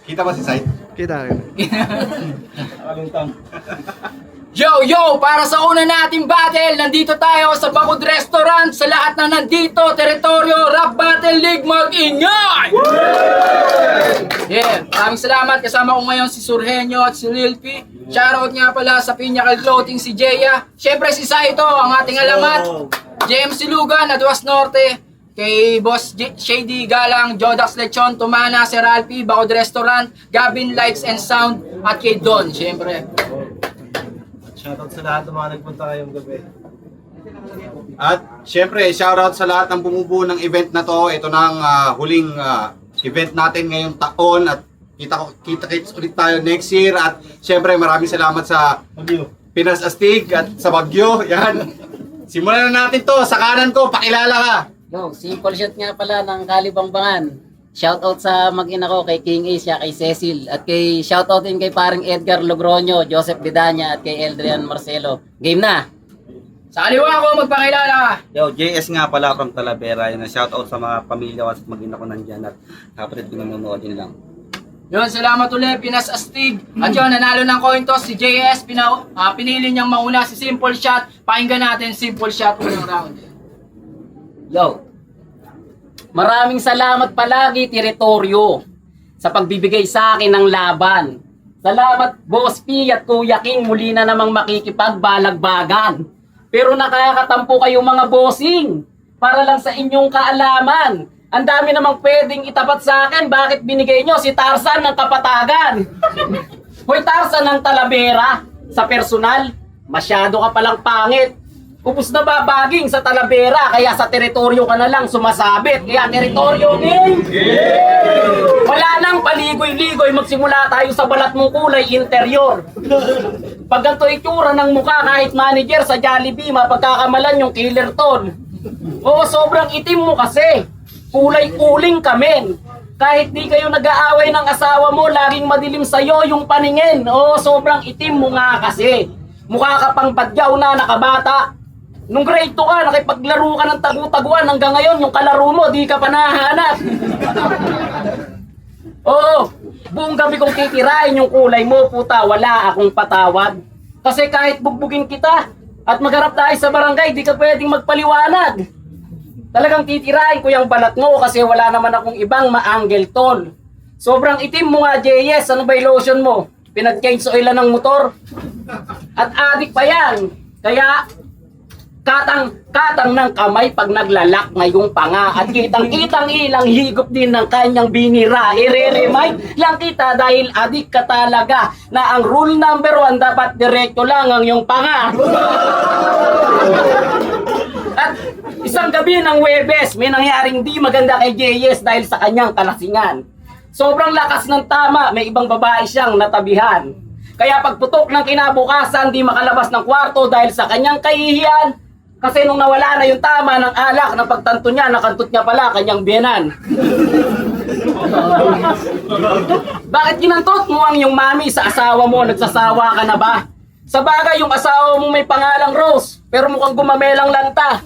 Kita ba si Said? Kita. Yo! Para sa una nating battle, nandito tayo sa Bakod Restaurant. Sa lahat na nandito, teritoryo, Rap Battle League, mag-ingay! Yeah, maraming salamat. Kasama ko ngayon si Surhenyo at si Lil P. Shoutout nga pala sa Pinnacle Clothing si Jeya. Siyempre si Saito, ang ating alamat. JMC Lugan, Aduas Norte. Kay Boss Shady Galang, Jodax Lechon, Tumana, Sir Alpi, Bakod Restaurant, Gavin Lights and Sound, at kay Don, siyempre. Shoutout sa lahat ng mga nagpunta ngayong gabi. At syempre, shoutout sa lahat ng bumubuo ng event na to. Ito na ang huling event natin ngayong taon at kita-kits ulit tayo next year. At syempre, maraming salamat sa Pinas Astig at sa Baguio. Yan. Simulan na natin to. Sa kanan ko, pakilala ka. Yo, simple shot nga pala ng Kalibangbangan. Shoutout sa mag-ina ko kay King Asia, kay Cecil, at kay shoutout din kay paring Edgar Logroño, Joseph Vidania, at kay Eldrian Marcelo. Game na! Sa kaliwa ko, magpakilala ka. Yo, JS nga pala from Talavera. Yun, shoutout sa mga pamilya at mag-ina ko nandyan at kapatid ko nanonood yun lang. Yun, salamat ulit, Pinas Astig. At yun, nanalo ng coin toss si JS. Pinili niyang mauna si Simple Shot. Pakinggan natin Simple Shot unang round. Yo, maraming salamat palagi, teritoryo, sa pagbibigay sa akin ng laban. Salamat, Boss P at Kuya King, muli na namang makikipagbalagbagan. Pero nakakatampo kayo mga bossing, para lang sa inyong kaalaman. Ang dami namang pwedeng itapat sa akin, bakit binigay nyo si Tarzan ng Kapatagan? Hoy Tarzan ng Talavera, sa personal, masyado ka palang pangit. Upos na ba baging sa Talavera, kaya sa teritoryo ka na lang sumasabit. Kaya teritoryo din! Wala nang paligoy-ligoy, magsimula tayo sa balat mong kulay interior. Pag ganito itsura ng mukha, kahit manager sa Jollibee, mapagkakamalan yung killer ton. Oo, sobrang itim mo kasi. Kulay uling kamen. Kahit di kayo nag-aaway ng asawa mo, laging madilim sa'yo yung paningin. Oo, sobrang itim mo nga kasi. Mukha ka pang badyaw na nakabata. Nung grade 2 ka, nakipaglaro ka ng tagu-taguan, hanggang ngayon yung kalaro mo, di ka pa nahanap. Oo, buong gabi kong titirain yung kulay mo, puta, wala akong patawad. Kasi kahit bugbugin kita at magharap tayo sa barangay, di ka pwedeng magpaliwanag. Talagang titirain ko yung balat mo kasi wala naman akong ibang ma-angle tol. Sobrang itim mo nga, JS, ano ba yung lotion mo? Pinag-change oilan ng motor? At adik pa yan, kaya katang ng kamay pag naglalak ngayong panga at kitang-kitang ilang higop din ng kanyang binira. Ire-remind lang kita dahil adik ka talaga na ang rule number 1 dapat diretso lang ang iyong panga. At isang gabi ng Webes, may nangyaring di maganda kay JS dahil sa kanyang kalasingan. Sobrang lakas ng tama, may ibang babae siyang natabihan. Kaya pagputok ng kinabukasan, di makalabas ng kwarto dahil sa kanyang kahihiyan. Kasi nung nawala na yung tama ng alak, ng pagtanto niya, nakantot niya pala kanyang biyenan. Bakit kinantot mo ang yung mami sa asawa mo? Nagsasawa ka na ba? Sa bagay, yung asawa mo may pangalang Rose, pero mukhang gumamelang lanta.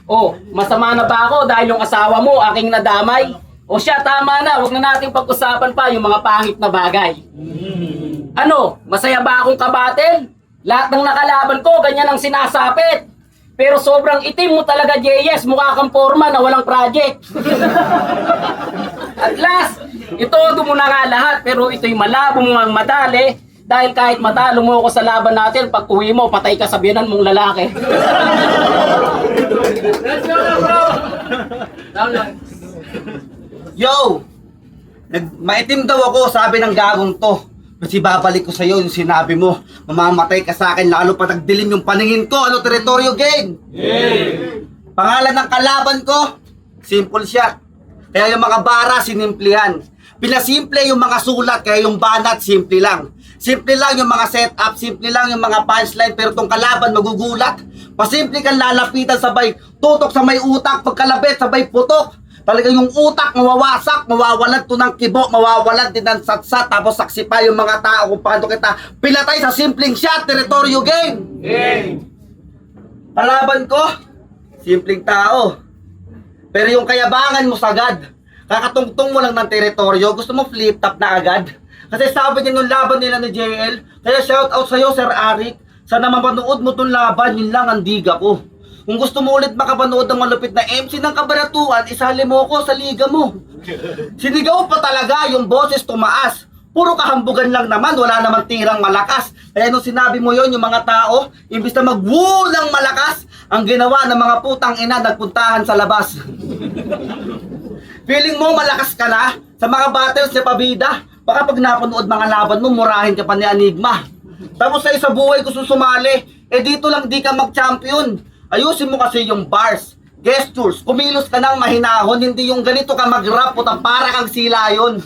Oh, masama na ba ako dahil yung asawa mo aking nadamay? O siya, tama na, huwag na nating pag-usapan pa yung mga pangit na bagay. Ano, masaya ba akong kabatel? Lahat ng nakalaban ko, ganyan ang sinasapit. Pero sobrang itim mo talaga, JS. Mukha kang forma na walang project. At last, ito mo na nga lahat. Pero ito'y malabo mong madali. Dahil kahit matalo mo ako sa laban natin, pag uwi mo, patay ka sa biyanan mong lalaki. Let's go na, bro! Down lang. Yo! Maitim daw ako, sabi ng gagong to. Kasi babalik ko sa'yo yung sinabi mo. Mamamatay ka sa akin, lalo pa nagdilim yung paningin ko. Ano, teritoryo game? Pangalan ng kalaban ko, Simple Shot. Kaya yung mga bara, sinimplihan. Pinasimple yung mga sulat, kaya yung banat, simple lang. Simple lang yung mga setup, simple lang yung mga punchline, pero tong kalaban magugulat. Pasimple kang lalapitan, sabay tutok sa may utak, pagkalabit, sabay putok. Talagang yung utak mawawasak, mawawalan to ng kibo, mawawalan din ng satsat, tapos saksi pa yung mga tao kung paano kita pinatay sa simpleng shot, teritoryo game. Kalaban ko, simpleng tao. Pero yung kayabangan mo sagad. Kakatungtong mo lang ng teritoryo, gusto mo flip top na agad? Kasi sabi niya nung laban nila ni JL, kaya shout out sa'yo Sir Arik. Sana mapanood mo tong laban, yun lang ang diga ko. Kung gusto mo ulit makapanood ng malupit na MC ng kabanatuan, isali mo ko sa liga mo. Sinigaw pa talaga, yung boses tumaas. Puro kahambugan lang naman, wala naman tirang malakas. Kaya nung sinabi mo yon, yung mga tao, imbis na mag-woo ng malakas, ang ginawa ng mga putang ina, nagpuntahan sa labas. Feeling mo malakas ka na sa mga battles ni Pabida? Baka pag napanood mga laban mo, murahin ka pa ni Enigma. Tapos sa isa buhay gusto sumali, dito lang di ka mag-champion. Ayusin mo kasi yung bars, gestures, kumilos ka ng mahinahon, hindi yung ganito ka mag-rap, putang para kang silayon.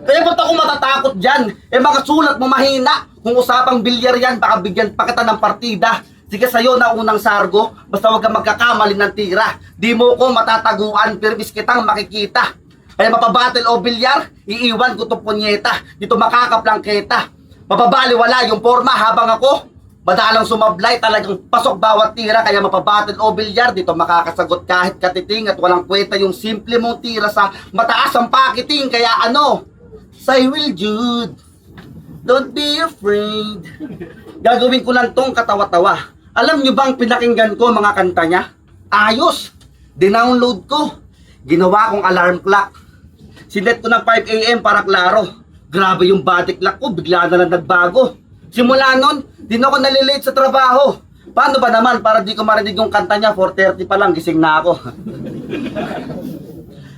Kaya ba't ako matatakot dyan? Mga sulat mo mahina. Kung usapang bilyar yan, baka bigyan pa kita ng partida. Sige sa'yo na unang sargo, basta huwag kang magkakamali ng tira. Di mo ko matataguan, permis kitang makikita. Kaya mapabattle o bilyar, iiwan ko to punyeta. Dito makakaplangketa. Mapabaliwala yung forma habang ako madalang sumablay, talagang pasok bawat tira. Kaya mapabattle o bilyar, dito makakasagot kahit katiting. At walang kwenta yung simple mong tira sa mataas ang pakiting. Kaya ano, say Will Jude, don't be afraid. Gagawin ko lang tong katawa-tawa. Alam nyo bang pinakinggan ko mga kanta niya? Ayos! Dinownload ko. Ginawa kong alarm clock. Sinet ko ng 5 AM para klaro. Grabe yung body clock ko, bigla na lang nagbago. Simula nun, di na ako nalilate sa trabaho. Paano ba naman para di ko marinig yung kanta niya? 4:30 pa lang, gising na ako.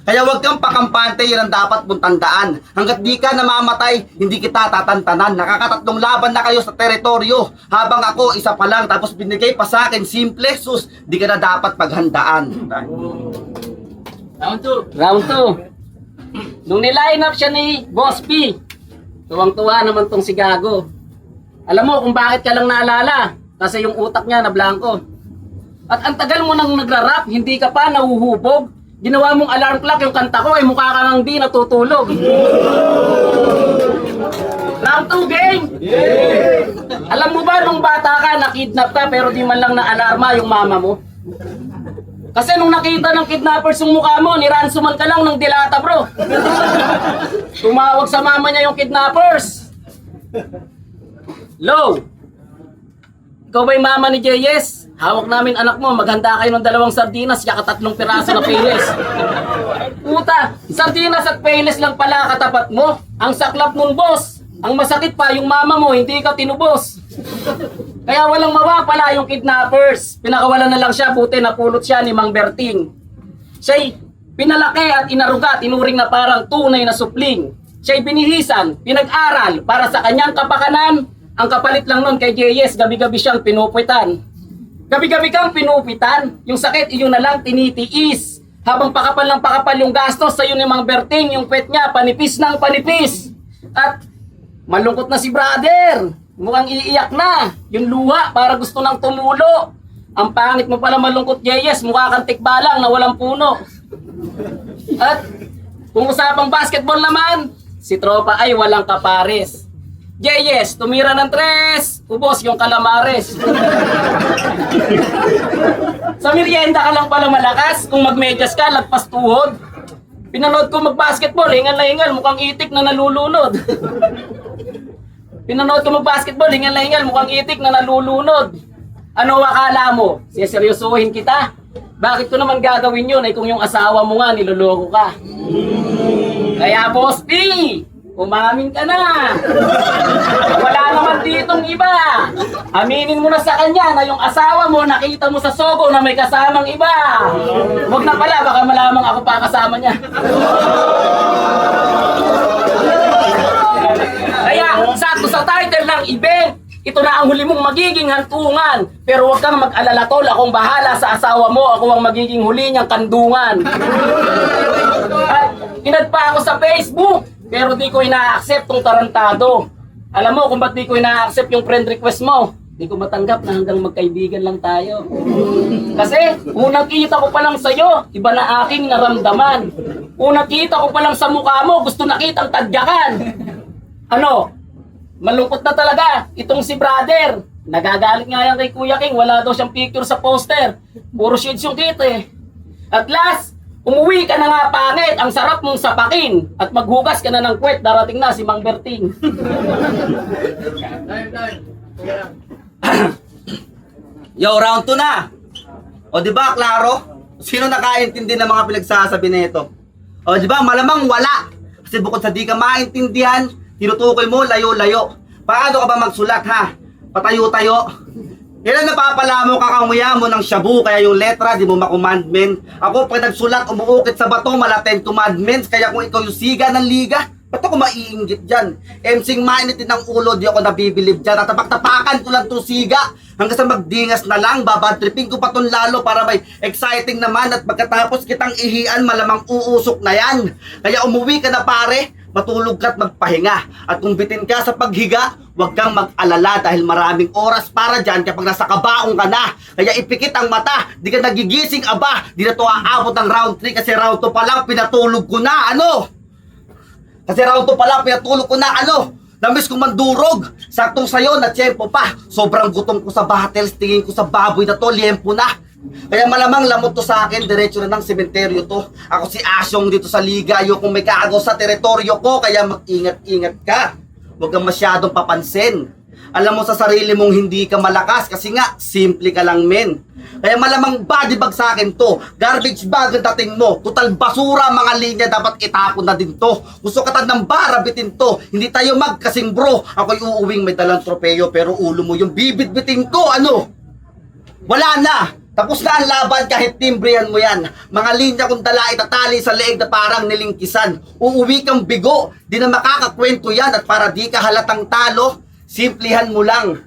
Kaya wag kang pakampante, yan ang dapat mong tandaan. Hanggat di ka namamatay, hindi kita tatantanan. Nakakatatlong laban na kayo sa teritoryo. Habang ako, isa pa lang, tapos binigay pa sa akin, simple, sus, di ka na dapat paghandaan. Round 2. Round 2. Nung niline up siya ni Boss P, tuwang-tuwa naman tong si Gago. Alam mo kung bakit ka lang naalala? Kasi yung utak niya na blanco. At ang tagal mo nang nagra-rap, hindi ka pa nahuhubog. Ginawa mong alarm clock yung kanta ko, ay mukha ka nang di natutulog. Round 2 game! Alam mo ba nung bata ka, nakidnap ka pero di man lang na-alarma yung mama mo? Kasi nung nakita ng kidnappers yung mukha mo, niransuman ka lang ng dilata bro. Tumawag sa mama niya yung kidnappers. Low! Ikaw ba yung mama ni JS? Hawak namin anak mo, maghanda kayo ng 2 sardinas, yaka 3 piraso na payless. Puta, sardinas at payless lang pala katapat mo. Ang saklap nun boss. Ang masakit pa, yung mama mo, hindi ka tinubos. Kaya walang mawa pala yung kidnappers. Pinakawalan na lang siya, buti napulot siya ni Mang Berting. Siya'y pinalaki at inaruga, tinuring na parang tunay na supling. Siya'y binihisan, pinag-aral para sa kanyang kapakanan. Ang kapalit lang nun kay JS, gabi-gabi siyang pinupuitan. Gabi-gabi kang pinupitan, yung sakit iyon na lang tinitiis. Habang pakapal ng pakapal yung gastos sa'yo ni Mang Berting, yung pet niya panipis ng panipis. At malungkot na si brother, mukhang iiyak na. Yung luha para gusto nang tumulo. Ang pangit mo pala malungkot JS, mukha kang tikbalang na walang puno. At kung usapang basketball naman, si tropa ay walang kapares. JS, tumira ng 3, ubos yung kalamares. Sa merienda ka lang pala malakas, kung magmedyas ka, lagpas tuhod. Pinanood ko magbasketball, hingal na hingal, mukhang itik na nalulunod. Pinanood ko magbasketball, hingal na hingal, mukhang itik na nalulunod. Ano akala mo? Seryosohin kita? Bakit ko naman gagawin yun ay kung yung asawa mo nga niloloko ka? Kaya Boss P, umamin ka na. Wala naman ditong iba. Aminin mo na sa kanya na yung asawa mo nakita mo sa Sogo na may kasamang iba. Huwag na pala, baka malamang ako pa kasama niya. Kaya sakto sa title ng event, ito na ang huli mong magiging hantungan. Pero huwag kang mag-alala tol, akong bahala sa asawa mo, ako ang magiging huli niyang kandungan. At inad pa ako sa Facebook, pero di ko ina-accept tong tarantado. Alam mo kung ba't di ko ina-accept yung friend request mo? Di ko matanggap na hanggang magkaibigan lang tayo. Kasi unang kita ko pa lang sa'yo, iba na aking naramdaman. Unang kita ko pa lang sa mukha mo, gusto na kitang tadyakan. Ano? Malungkot na talaga itong si brother. Nagagalit nga yan kay Kuya King, wala daw siyang picture sa poster. Puro shades yung kita eh. At last, Umuwi ka na nga pangit, ang sarap mong sapakin. At maghugas ka na ng kwet, darating na si Mang Berting. Yo, round 2 na. O di ba, klaro? Sino nakaintindi ng mga pinagsasabi nito? O di ba, malamang wala. Kasi bukod sa di ka maintindihan, tinutukoy mo layo-layo. Paano ka ba magsulat ha? Patayo-tayo. Kailan napapala mo kakanguya mo ng shabu, kaya yung letra di mo ma-commandment. Ako pag nagsulat, umuukit sa bato, mala 10 commandments. Kaya kung ikaw yung siga ng liga, ba't ako maiinggit dyan? MCing mainitin ng ulo, di ako nabibilib dyan. At tapak-tapakan ko lang itong siga. Hanggang sa magdingas na lang, babadtripping ko pa itong lalo para may exciting naman. At pagkatapos kitang ihian, malamang uusok na yan. Kaya umuwi ka na pare, matulog ka at magpahinga. At kung bitin ka sa paghiga, huwag kang mag-alala dahil maraming oras para dyan kapag nasa kabaong ka na. Kaya ipikit ang mata, di ka nagigising aba. Di na to aabot ng round 3 kasi round 2 pa lang pinatulog ko na. Ano? Kasi round 2 pa lang pinatulog ko na. Ano? Namiss kong mandurog. Saktong sayo na tiyempo pa. Sobrang gutom ko sa battles. Tingin ko sa baboy na to, liempo na. Kaya malamang lamot to sa akin, diretso na ng sementeryo to. Ako si Asyong dito sa liga, ayokong may kaagaw sa teritoryo ko, kaya mag-ingat-ingat ka. Huwag kang masyadong papansin. Alam mo sa sarili mong hindi ka malakas kasi nga, simple ka lang men. Kaya malamang body bag sa akin to, garbage bag ang dating mo, total basura mga linya, dapat itapon na din to. Gusto ka ng bara, bitin to, hindi tayo magkasing bro. Ako'y uuwing may dalang tropeyo pero ulo mo yung bibit-bitin ko, ano? Wala na! Tapos na ang laban kahit timbrihan mo yan. Mga linya kong dala itatali sa leeg na parang nilingkisan. Uuwi kang bigo, di na makakakwento yan. At para di ka halatang talo, simplihan mo lang.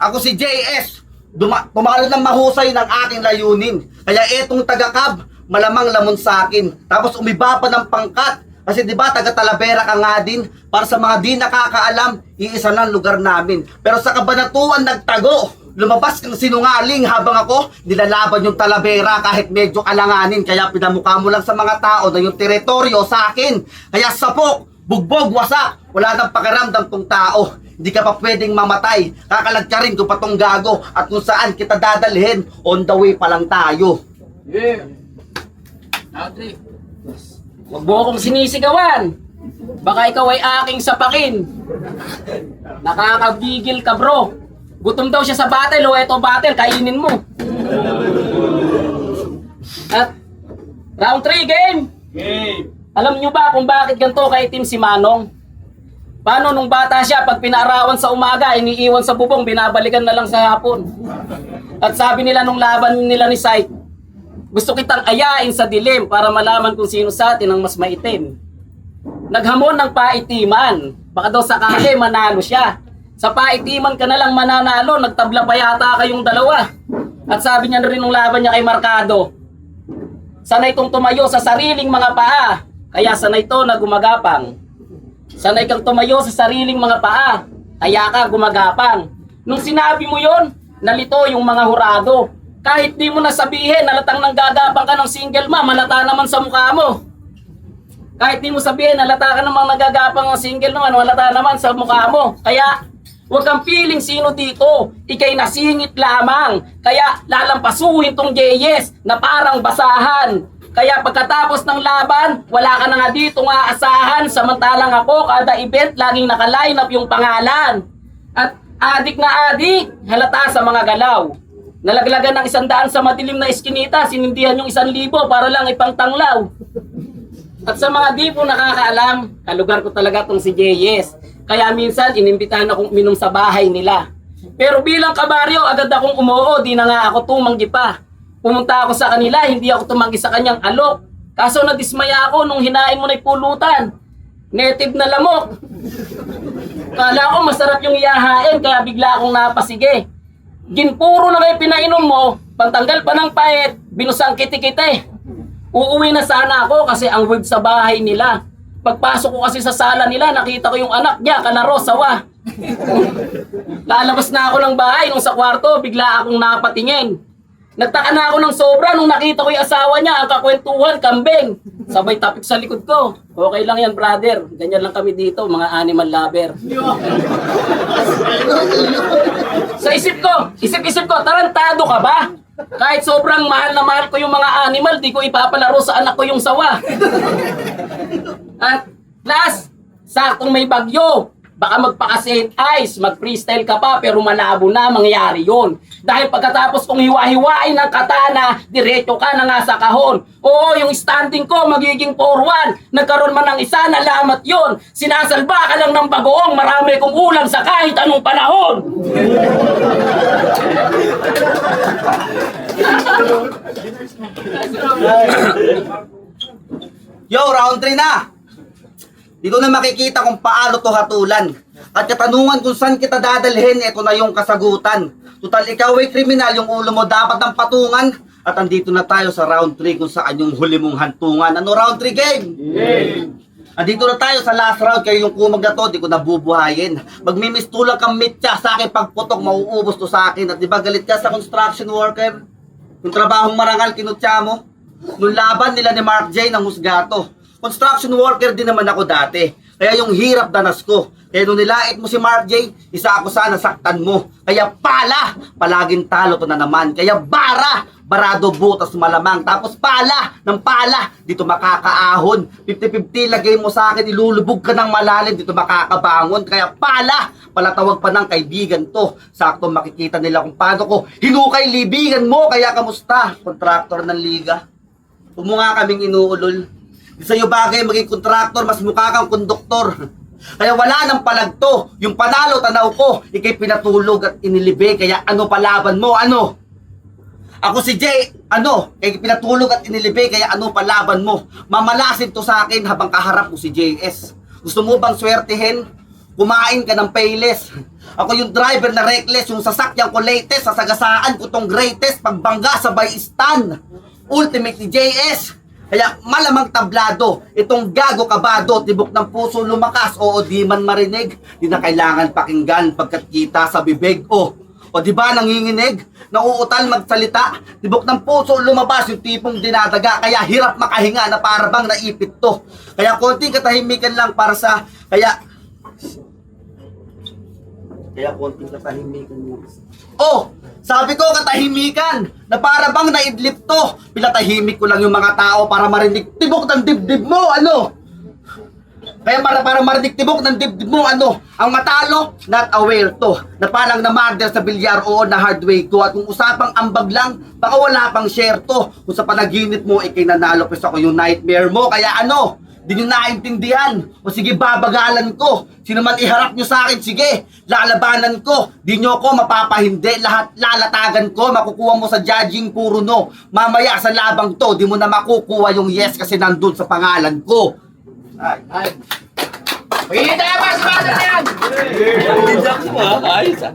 Ako si JS, tumalon ng mahusay ng aking layunin. Kaya etong tagakab, malamang lamon sa akin. Tapos umiba pa ng pangkat. Kasi di ba taga Talavera ka nga din. Para sa mga di nakakaalam, iisa lang lugar namin. Pero sa Kabanatuan nagtago. Lumabas kang sinungaling habang ako nilalaban yung Talavera kahit medyo alanganin. Kaya pinamukha mo lang sa mga tao na yung teritoryo sa akin. Kaya sapok, bugbog, wasak, wala nang pakiramdam tong tao. Hindi ka pa pwedeng mamatay. Kakalagkarin ko pa tong gago. At kung saan kita dadalhin, on the way pa lang tayo. Yeah. Audrey. Huwag mo akong sinisigawan. Baka ikaw ay aking sapakin. Nakakabigil ka bro. Gutom daw siya sa battle, o eto battle, kainin mo. At round 3 game. Alam nyo ba kung bakit ganito kay Team si Manong? Paano nung bata siya, pag pinaarawan sa umaga, iniiwan sa bubong, binabalikan na lang sa hapon. At sabi nila nung laban nila ni Sight, gusto kitang ayain sa dilim para malaman kung sino sa atin ang mas maitim. Naghamon ng paitiman, baka daw sakali manalo siya. Sa paitiman ka na lang mananalo, nagtabla pa yata kayong dalawa. At sabi niya na rin nung laban niya kay Marcado, sanay kong tumayo sa sariling mga paa, kaya sanay to na gumagapang. Sanay kang tumayo sa sariling mga paa, kaya ka gumagapang. Nung sinabi mo yon, nalito yung mga hurado. Kahit di mo nasabihin, nalatang nanggagapang ka ng single mom, malata naman sa mukha mo. Kahit di mo sabihin, nalata ka namang nagagapang ng single mom, malata naman sa mukha mo. Kaya huwag kang piling sino dito, ikay nasingit lamang. Kaya lalampasuhin tong JS na parang basahan. Kaya pagkatapos ng laban, wala ka na nga dito nga asahan. Samantalang ako, kada event, laging naka-line up yung pangalan. At adik na adik, halata sa mga galaw. Nalaglagan ng 100 sa madilim na iskinita, sinindihan yung 1,000 para lang ipangtanglaw. At sa mga di po nakakaalam, kalugar ko talaga tong si JS. Kaya minsan, inimbitahan akong uminom sa bahay nila. Pero bilang kabaryo, agad akong umuo, di na nga ako tumanggi pa. Pumunta ako sa kanila, hindi ako tumanggi sa kanyang alok. Kaso nadismaya ako nung hinain mo na'y pulutan. Native na lamok. Kala ko masarap yung iyahain, kaya bigla akong napasige. Ginpuro na kayo pinainom mo, pantanggal pa ng pait, binusang kiti-kiti. Uuwi na sana ako kasi ang word sa bahay nila. Pagpasok ko kasi sa sala nila, nakita ko yung anak niya, kalaro, sawa. Lalabas na ako ng bahay, nung sa kwarto, bigla akong napatingin. Nagtaka na ako ng sobra nung nakita ko yung asawa niya, ang kakwentuhan, kambing. Sabay tapik sa likod ko. Okay lang yan, brother. Ganyan lang kami dito, mga animal lover. Sa isip-isip ko, tarantado ka ba? Kahit sobrang mahal na mahal ko yung mga animal, di ko ipapalaro sa anak ko yung sawa. At last, saktong may bagyo. Baka magpaka-St. Ice, mag-freestyle ka pa, pero malabo na mangyayari yun. Dahil pagkatapos kong hiwa-hiwain ng katana, diretso ka na nga sa kahon. Oo, yung standing ko magiging 4-1. Nagkaroon man ng isa, nalamat yun. Sinasalba ka lang ng bagoong, marami kong ulam sa kahit anong panahon. Yo, round 3 na! Di ko na makikita kung paano to hatulan. At katanungan kung saan kita dadalhin, ito na yung kasagutan. Total, ikaw ay kriminal, yung ulo mo dapat ng patungan. At andito na tayo sa round 3 kung saan yung huli mong hantungan. Ano round 3 game? Andito na tayo sa last round, kayo yung kumag na to, di ko nabubuhayin. Magmimistulang kang mitya sa akin, pagputok, mauubos to sa akin. At di ba galit ka sa construction worker? Yung trabahong marangal, kinutya mo? Nung laban nila ni Mark J ng husgato. Construction worker din naman ako dati. Kaya yung hirap danas ko. Kaya nung nilait mo si Mark J, isa ako sana saktan mo. Kaya pala, palaging talo to na naman. Kaya bara, barado butas malamang. Tapos pala, ng pala, dito makakaahon. 50-50 lagay mo sa akin, ilulubog ka ng malalim, dito makakabangon. Kaya pala, palatawag pa ng kaibigan to. Sakto makikita nila kung paano ko hinukay libigan mo. Kaya kamusta, kontraktor ng liga? Huwag mo nga kaming inuulol. Di sa'yo bagay maging kontraktor, mas mukha kang konduktor. Kaya wala nang palagto. Yung panalo, tanaw ko, ikay pinatulog at inilibe. Kaya ano palaban mo, ano? Ako si Jay, ano? Kaya pinatulog at inilibe, kaya ano palaban mo? Mamalasin to sa akin habang kaharap mo si JS. Gusto mo bang swertihin? Kumain ka ng payless. Ako yung driver na reckless, yung sasakyan ko latest, sasagasaan ko tong greatest, pagbangga sabay stand. Ultimate ni JS. Kaya malamang tablado, itong gago kabado, tibok ng puso lumakas, oo di man marinig, di na kailangan pakinggan pagkat kita sa bibig, o di ba nanginginig, nauutal magsalita, tibok ng puso lumabas yung tipong dinadaga, kaya hirap makahinga na para bang naipit to. Kaya konting katahimikan lang para sa, kaya konting katahimikan mo. Sabi ko katahimikan, na para bang naidlip to. Pinatahimik ko lang yung mga tao para marinig tibok ng dibdib mo, ano? Kaya para marinig tibok ng dibdib mo, ano? Ang matalo, not aware to. Na parang na-murder sa bilyar, oo, na hard way ko. At kung usapang ambag lang, baka wala pang share to. Kung sa panaginip mo, ikay nanalo, pes ako yung nightmare mo. Kaya ano? Di nyo naintindihan. O sige, babagalan ko. Sino man iharap nyo sa akin, sige, lalabanan ko. Di nyo ako mapapahindi. Lahat lalatagan ko. Makukuha mo sa judging puro no. Mamaya sa labang to, di mo na makukuha yung yes kasi nandun sa pangalan ko. Ay. Pagiging tayo para sa bata na yan! Ayos ah.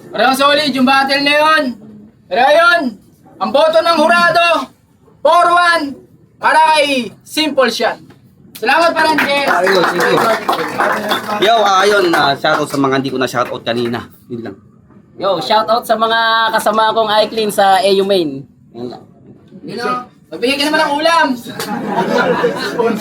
Parang solid yung battle na yun. Pero ayun, ang boto ng hurado, 4-1, para kay Simple Shot. Salamat pa rin, Jess. Ayun, sige. Yo, ayun, shoutout sa mga hindi ko na shoutout kanina. Yun lang. Yo, shoutout sa mga kasama kong iClean sa AU Main. Yun lang. Magbigay ka naman ng ulam.